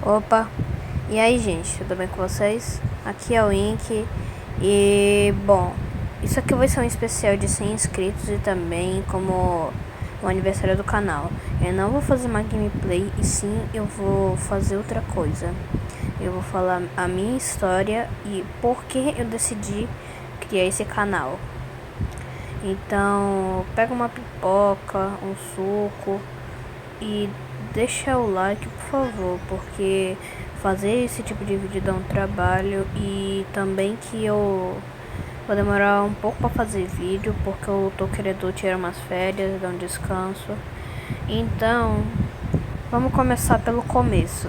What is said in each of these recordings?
Opa, e aí gente, tudo bem com vocês? Aqui é o Ink e, bom, isso aqui vai ser um especial de 100 inscritos e também como o aniversário do canal. Eu não vou fazer uma gameplay e sim eu vou fazer outra coisa. Eu vou falar a minha história e por que eu decidi criar esse canal. Então, pega uma pipoca, um suco e deixa o like, por favor, porque fazer esse tipo de vídeo dá um trabalho e também que eu vou demorar um pouco para fazer vídeo, porque eu tô querendo tirar umas férias, dar um descanso. Então, vamos começar pelo começo.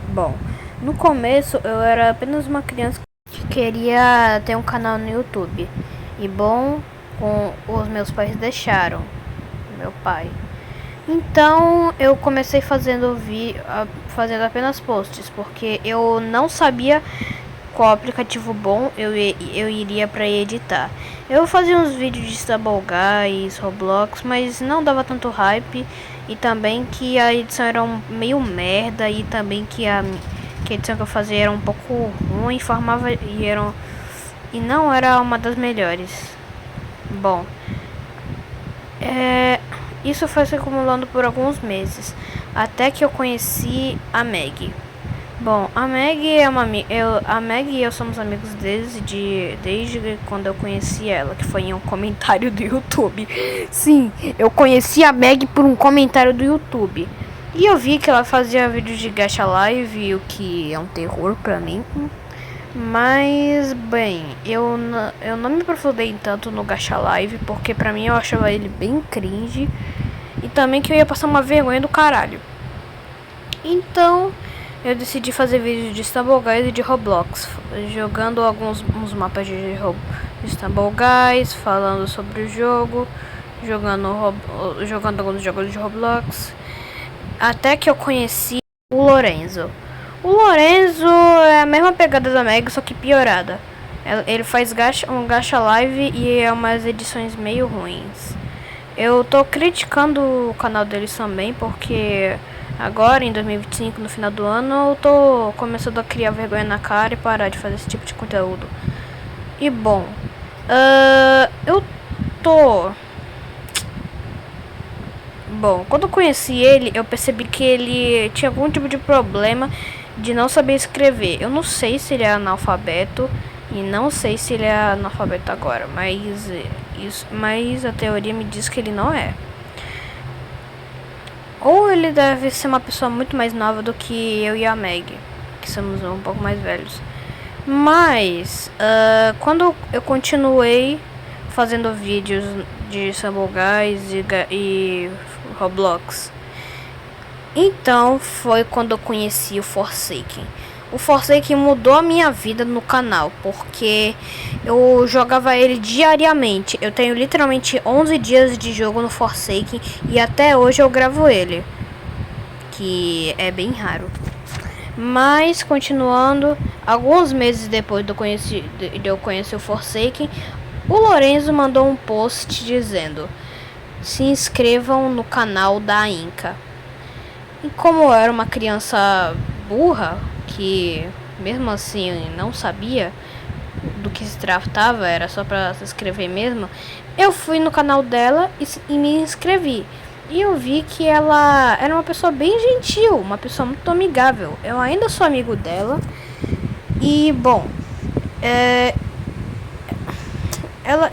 Bom, no começo eu era apenas uma criança que queria ter um canal no YouTube. E bom, os meus pais deixaram. Meu pai. Então eu comecei fazendo apenas posts, porque eu não sabia qual aplicativo bom eu iria para editar. Eu fazia uns vídeos de Stumble Guys, Roblox, mas não dava tanto hype, e também que a edição era meio merda, e também que a edição que eu fazia era um pouco ruim, formava e não era uma das melhores. Bom, isso foi se acumulando por alguns meses, até que eu conheci a Meg. Bom, a Meg e eu somos amigos desde quando eu conheci ela, que foi em um comentário do YouTube. Sim, eu conheci a Meg por um comentário do YouTube. E eu vi que ela fazia vídeos de gacha live, o que é um terror pra mim. Mas, bem, eu não me aprofundei tanto no gacha live, porque pra mim eu achava ele bem cringe. E também que eu ia passar uma vergonha do caralho. Então, eu decidi fazer vídeos de Stumble Guys e de Roblox, jogando uns mapas de Stumble Guys, falando sobre o jogo, jogando alguns jogos de Roblox. Até que eu conheci o Lorenzo. O Lorenzo é a mesma pegada da Meg, só que piorada. Ele faz um gacha live e é umas edições meio ruins. Eu tô criticando o canal deles também, porque agora, em 2025, no final do ano, eu tô começando a criar vergonha na cara e parar de fazer esse tipo de conteúdo. E bom, eu tô... Bom, quando eu conheci ele, eu percebi que ele tinha algum tipo de problema de não saber escrever. Eu não sei se ele é analfabeto e não sei se ele é analfabeto agora, mas a teoria me diz que ele não é. Ou ele deve ser uma pessoa muito mais nova do que eu e a Meg, que somos um pouco mais velhos. Mas, quando eu continuei fazendo vídeos de Stumble Guys e Roblox, então foi quando eu conheci o Forsaken. O Forsaken mudou a minha vida no canal, porque eu jogava ele diariamente. Eu tenho literalmente 11 dias de jogo no Forsaken e até hoje eu gravo ele, que é bem raro. Mas, continuando, alguns meses depois de eu conhecer o Forsaken, o Lorenzo mandou um post dizendo: se inscrevam no canal da Inca. E como eu era uma criança burra, que mesmo assim não sabia do que se tratava, era só pra se inscrever mesmo, eu fui no canal dela e me inscrevi. E eu vi que ela era uma pessoa bem gentil, uma pessoa muito amigável. Eu ainda sou amigo dela. E, bom,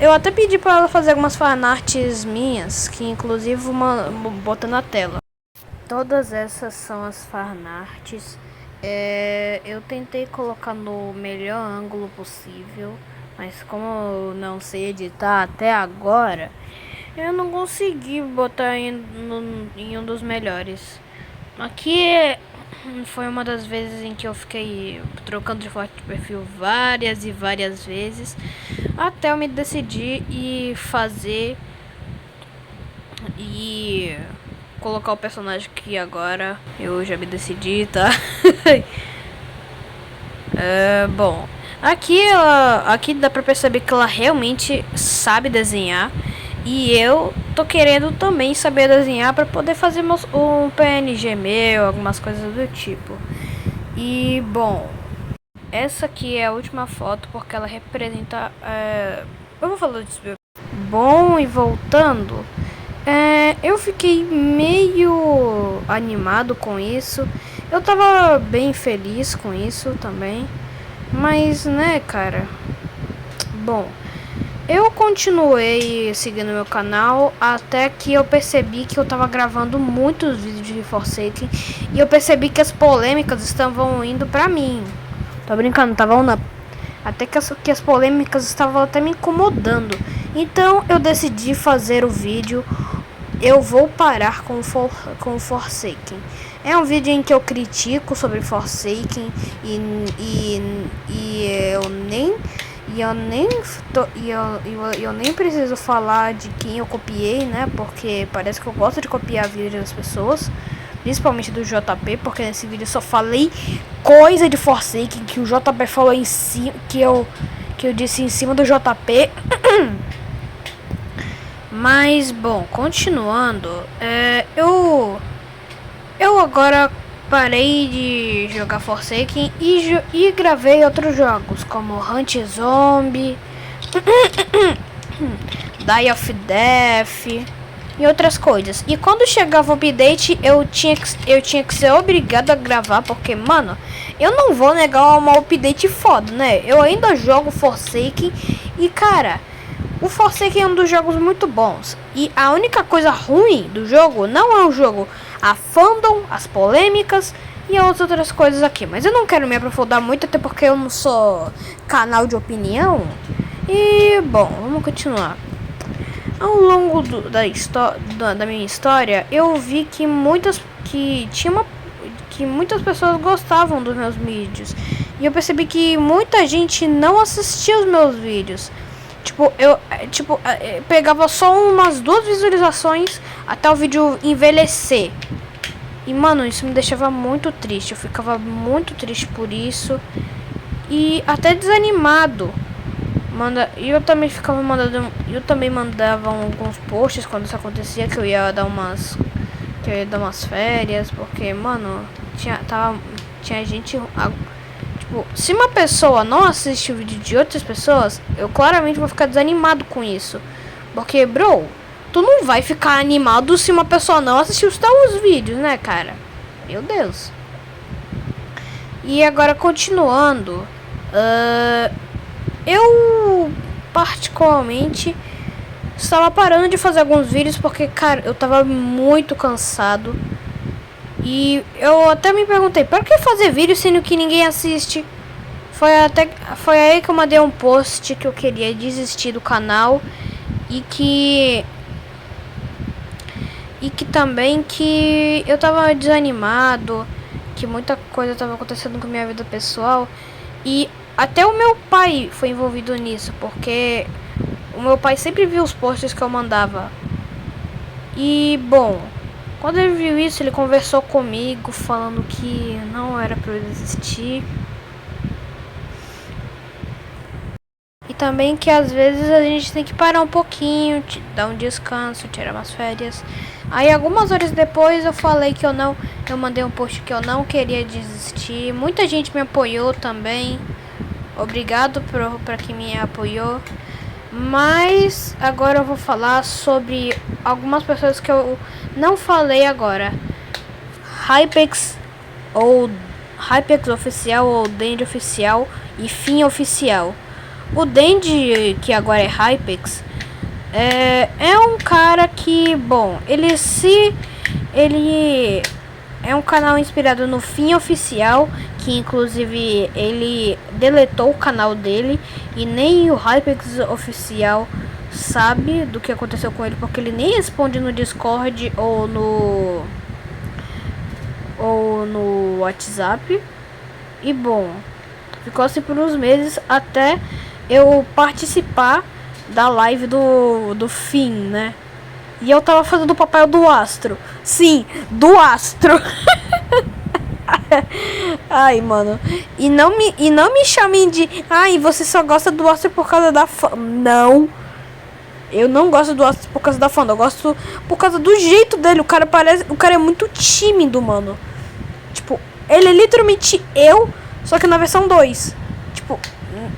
eu até pedi pra ela fazer algumas fanarts minhas, que inclusive vou botar na tela. Todas essas são as fanarts. Eu tentei colocar no melhor ângulo possível, mas como eu não sei editar até agora, eu não consegui botar em um dos melhores. Aqui foi uma das vezes em que eu fiquei trocando de foto de perfil várias e várias vezes, até eu me decidir e fazer e colocar o personagem que agora eu já me decidi, tá? Bom, aqui dá pra perceber que ela realmente sabe desenhar. E eu tô querendo também saber desenhar para poder fazer um PNG meu, algumas coisas do tipo. E bom, essa aqui é a última foto porque ela representa. Eu vou falar disso. Bom, e voltando, eu fiquei meio animado com isso. Eu tava bem feliz com isso também. Mas, né, cara. Bom, eu continuei seguindo meu canal até que eu percebi que eu tava gravando muitos vídeos de Forsaken. E eu percebi que as polêmicas estavam indo pra mim. Tô brincando, estavam na... Até que as polêmicas estavam até me incomodando. Então eu decidi fazer o vídeo Eu Vou Parar com o Forsaken. É um vídeo em que eu critico sobre Forsaken eu nem preciso falar de quem eu copiei, né? Porque parece que eu gosto de copiar vídeos das pessoas, principalmente do JP, porque nesse vídeo eu só falei coisa de Forsaken que o JP falou em cima, que eu disse em cima do JP. Mas bom, continuando, eu agora parei de jogar Forsaken e gravei outros jogos como Hunt Zombie, Die of Death e outras coisas. E quando chegava o update, eu tinha que ser obrigado a gravar, porque, mano, eu não vou negar uma update foda, né? Eu ainda jogo Forsaken e, cara, o Forsaken é um dos jogos muito bons. E a única coisa ruim do jogo não é o jogo, a fandom, as polêmicas e as outras coisas aqui. Mas eu não quero me aprofundar muito, até porque eu não sou canal de opinião. E, bom, vamos continuar. Ao longo da minha história, eu vi que muitas pessoas gostavam dos meus vídeos. E eu percebi que muita gente não assistia os meus vídeos. Eu pegava só umas 2 visualizações até o vídeo envelhecer. E, mano, isso me deixava muito triste. Eu ficava muito triste por isso. E até desanimado. Eu também mandava alguns posts quando isso acontecia, que eu ia dar umas férias, porque, mano, tinha gente. Se uma pessoa não assiste o vídeo de outras pessoas, eu claramente vou ficar desanimado com isso. Porque, bro, tu não vai ficar animado se uma pessoa não assistir os teus vídeos, né, cara? Meu Deus. E agora, continuando, eu particularmente estava parando de fazer alguns vídeos porque, cara, eu tava muito cansado. E eu até me perguntei, por que fazer vídeo sendo que ninguém assiste? Foi aí que eu mandei um post que eu queria desistir do canal e que também que eu tava desanimado, que muita coisa tava acontecendo com a minha vida pessoal. E até o meu pai foi envolvido nisso, porque o meu pai sempre viu os posts que eu mandava. E, bom, quando ele viu isso, ele conversou comigo, falando que não era pra eu desistir. E também que às vezes a gente tem que parar um pouquinho, dar um descanso, tirar umas férias. Aí algumas horas depois eu falei que eu mandei um post que eu não queria desistir. Muita gente me apoiou também. Obrigado pra quem me apoiou. Mas agora eu vou falar sobre algumas pessoas que eu não falei agora. Hypex Oficial, ou Dandy Oficial e Fim Oficial. O Dandy, que agora é Hypex, é um cara que, bom, ele é um canal inspirado no Fim Oficial, que inclusive ele deletou o canal dele e nem o Hypex Oficial sabe do que aconteceu com ele, porque ele nem responde no Discord ou no WhatsApp. E bom, ficou assim por uns meses até eu participar da live do Fim, né? E eu tava fazendo o papel do Astro. Sim, do Astro. Ai, mano. E não me chamem de... Ai, você só gosta do Astro por causa da fama. Não. Eu não gosto do Astro por causa da fã, eu gosto por causa do jeito dele. O cara é muito tímido, mano. Tipo, ele é literalmente eu, só que na versão 2. Tipo,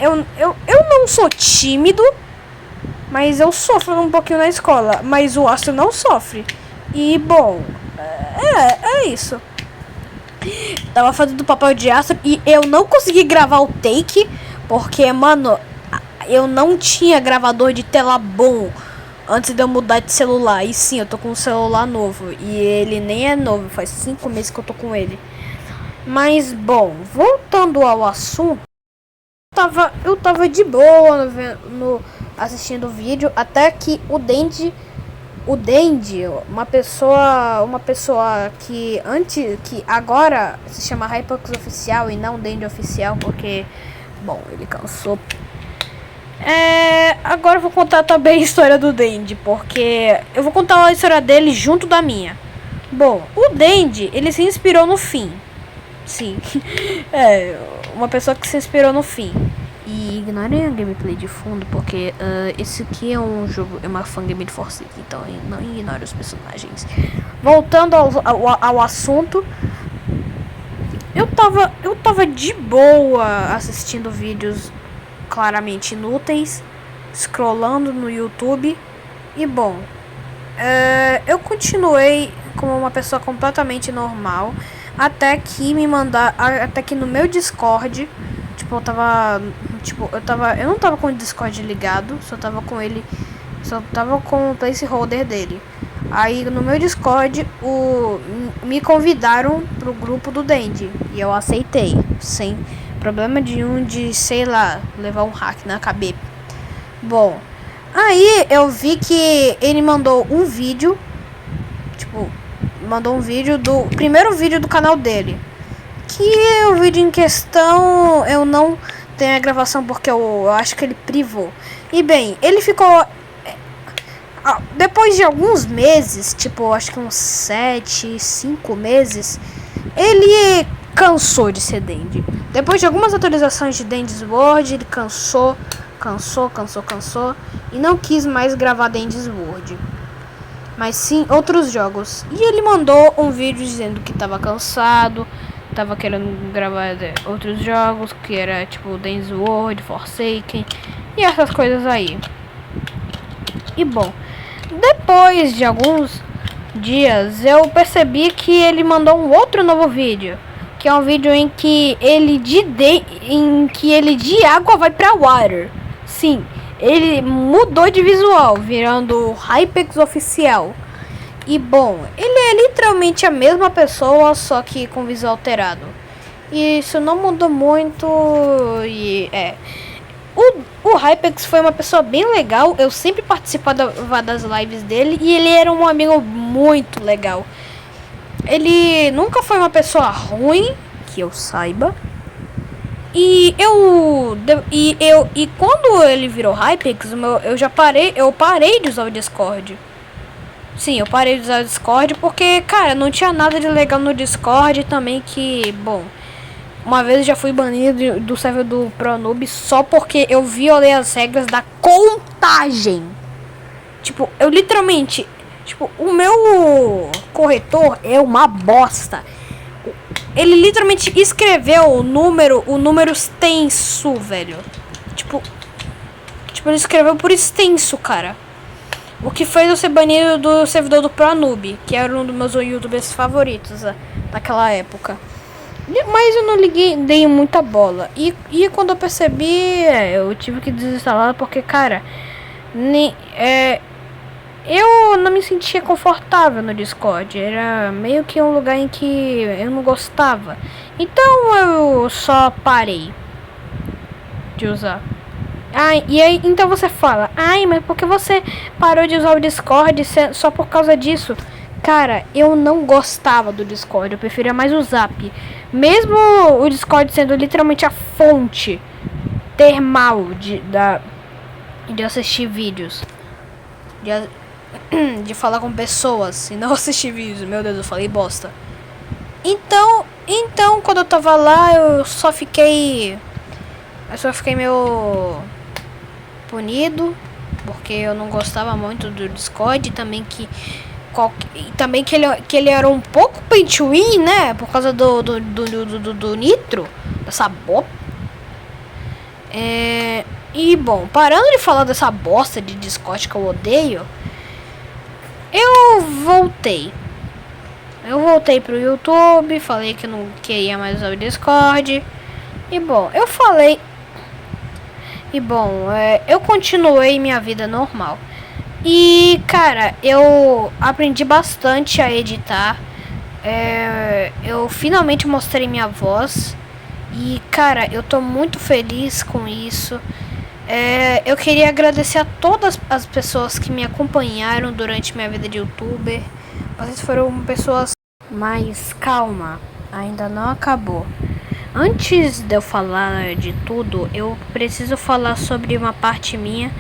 eu não sou tímido, mas eu sofro um pouquinho na escola. Mas o Astro não sofre. E, bom, é isso. Tava fazendo o papel de Astro e eu não consegui gravar o take, porque, mano, eu não tinha gravador de tela bom antes de eu mudar de celular. E sim, eu tô com um celular novo. E ele nem é novo, faz 5 meses que eu tô com ele. Mas, bom, voltando ao assunto, eu tava de boa assistindo o vídeo, até que o Dendi, uma pessoa que agora se chama Hypix Oficial e não Dendi Oficial, porque, bom, ele cansou. Agora eu vou contar também a história do Dendi, porque eu vou contar a história dele junto da minha. Bom, o Dendi, ele se inspirou no fim. Sim, uma pessoa que se inspirou no fim. E ignorem a gameplay de fundo, porque esse aqui é um jogo, é uma fangame de Forsaken, então não ignore os personagens. Voltando ao assunto, eu tava de boa assistindo vídeos claramente inúteis, scrollando no YouTube, e bom, eu continuei como uma pessoa completamente normal, até que no meu Discord, eu não tava com o Discord ligado, só tava com o placeholder dele. Aí no meu Discord me convidaram pro grupo do Dendi e eu aceitei, sem problema de, sei lá, levar um hack na cabeça. Bom, aí eu vi que ele mandou um vídeo, do primeiro vídeo do canal dele. Que o vídeo em questão eu não tenho a gravação porque eu acho que ele privou. E bem, ele ficou... Depois de alguns meses, acho que uns 5 meses, ele cansou de ser Dendi. Depois de algumas atualizações de Dendi's World, ele cansou e não quis mais gravar Dendi's World, mas sim outros jogos. E ele mandou um vídeo dizendo que tava cansado, tava querendo gravar outros jogos, que era tipo Dendi's World, Forsaken e essas coisas aí. E bom, depois de alguns dias eu percebi que ele mandou um outro novo vídeo, que é um vídeo em que ele de água vai pra water. Sim, ele mudou de visual, virando Hypix Oficial. E bom, ele é literalmente a mesma pessoa, só que com visual alterado. E isso não mudou muito. E o Hypix foi uma pessoa bem legal. Eu sempre participava das lives dele e ele era um amigo muito legal. Ele nunca foi uma pessoa ruim, que eu saiba. E quando ele virou Hypix, eu parei de usar o Discord. Sim, eu parei de usar o Discord porque, cara, não tinha nada de legal no Discord também que, bom, uma vez eu já fui banido do server do ProNoob só porque eu violei as regras da contagem. Eu literalmente, o meu corretor é uma bosta. Ele literalmente escreveu o número extenso, velho. Ele escreveu por extenso, cara. O que fez eu ser banido do servidor do ProNoob, que era um dos meus youtubers favoritos naquela época. Mas eu não dei muita bola. E quando eu percebi, eu tive que desinstalar porque, cara, eu não me sentia confortável no Discord. Era meio que um lugar em que eu não gostava. Então eu só parei de usar. E aí, então você fala, mas por que você parou de usar o Discord só por causa disso? Cara, eu não gostava do Discord, eu preferia mais o Zap. Mesmo o Discord sendo literalmente a fonte termal de assistir vídeos. De falar com pessoas e não assistir vídeos. Meu Deus, eu falei bosta. Então quando eu tava lá, eu só fiquei meio punido. porque eu não gostava muito do Discord, também que ele era um pouco pay to win, né? Por causa do Nitro, dessa bosta. E bom, parando de falar dessa bosta de Discord que eu odeio, eu voltei. Eu voltei pro YouTube, falei que não queria mais usar o Discord. E bom, eu continuei minha vida normal. E cara, eu aprendi bastante a editar. Eu finalmente mostrei minha voz. E cara, eu tô muito feliz com isso. Eu queria agradecer a todas as pessoas que me acompanharam durante minha vida de youtuber. Vocês foram pessoas. Mas calma, ainda não acabou. Antes de eu falar de tudo, eu preciso falar sobre uma parte minha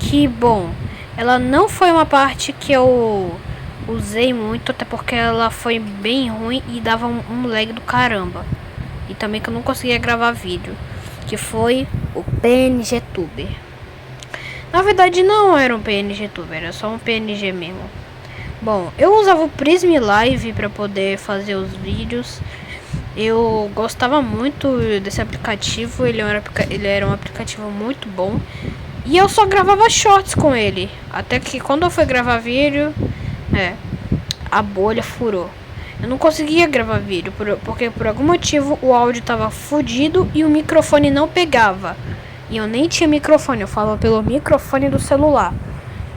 que, bom, ela não foi uma parte que eu usei muito, até porque ela foi bem ruim e dava um lag do caramba. E também que eu não conseguia gravar vídeo, que foi o PNG Tuber. Na verdade não era um PNG Tuber, era só um PNG mesmo. Bom, eu usava o Prism Live para poder fazer os vídeos. Eu gostava muito desse aplicativo, ele era um aplicativo muito bom. E eu só gravava shorts com ele. Até que quando eu fui gravar vídeo, a bolha furou. Eu não conseguia gravar vídeo, porque por algum motivo o áudio tava fudido e o microfone não pegava. E eu nem tinha microfone, eu falava pelo microfone do celular.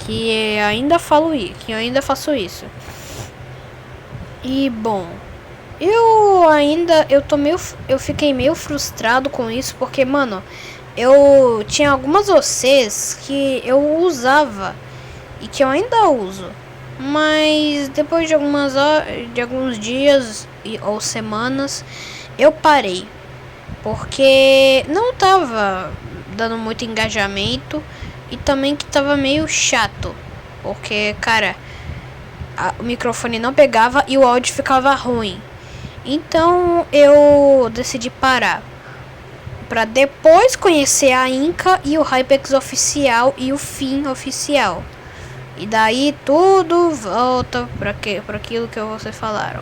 Que ainda faço isso. E bom, eu fiquei meio frustrado com isso, porque mano, eu tinha algumas OCs que eu usava e que eu ainda uso, mas depois de alguns dias ou semanas eu parei, porque não tava dando muito engajamento e também que tava meio chato, porque cara, o microfone não pegava e o áudio ficava ruim. Então eu decidi parar para depois conhecer a Inca e o Hypex oficial e o Fim oficial. E daí tudo volta para aquilo que vocês falaram.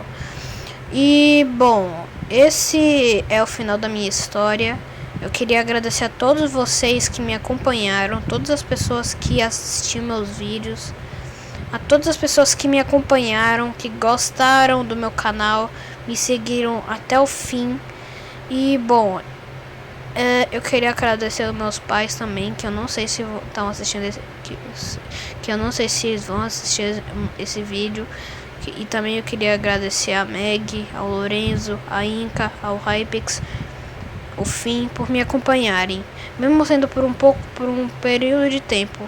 E bom, esse é o final da minha história. Eu queria agradecer a todos vocês que me acompanharam, todas as pessoas que assistiram meus vídeos, a todas as pessoas que me acompanharam, que gostaram do meu canal, me seguiram até o fim. E bom, eu queria agradecer aos meus pais também, que eu não sei se estão assistindo que eu não sei se eles vão assistir esse vídeo. E também eu queria agradecer a Meg, ao Lorenzo, a Inca, ao Hypex, o Fim, por me acompanharem, mesmo sendo por um período de tempo.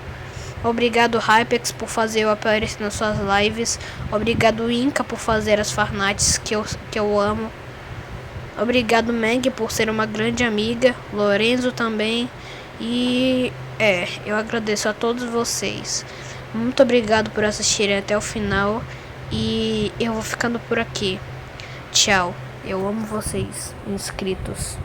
Obrigado Hypex por fazer eu aparecer nas suas lives. Obrigado Inca por fazer as fanarts que eu amo. Obrigado Meg por ser uma grande amiga. Lorenzo também. E eu agradeço a todos vocês. Muito obrigado por assistirem até o final. E eu vou ficando por aqui. Tchau. Eu amo vocês, inscritos.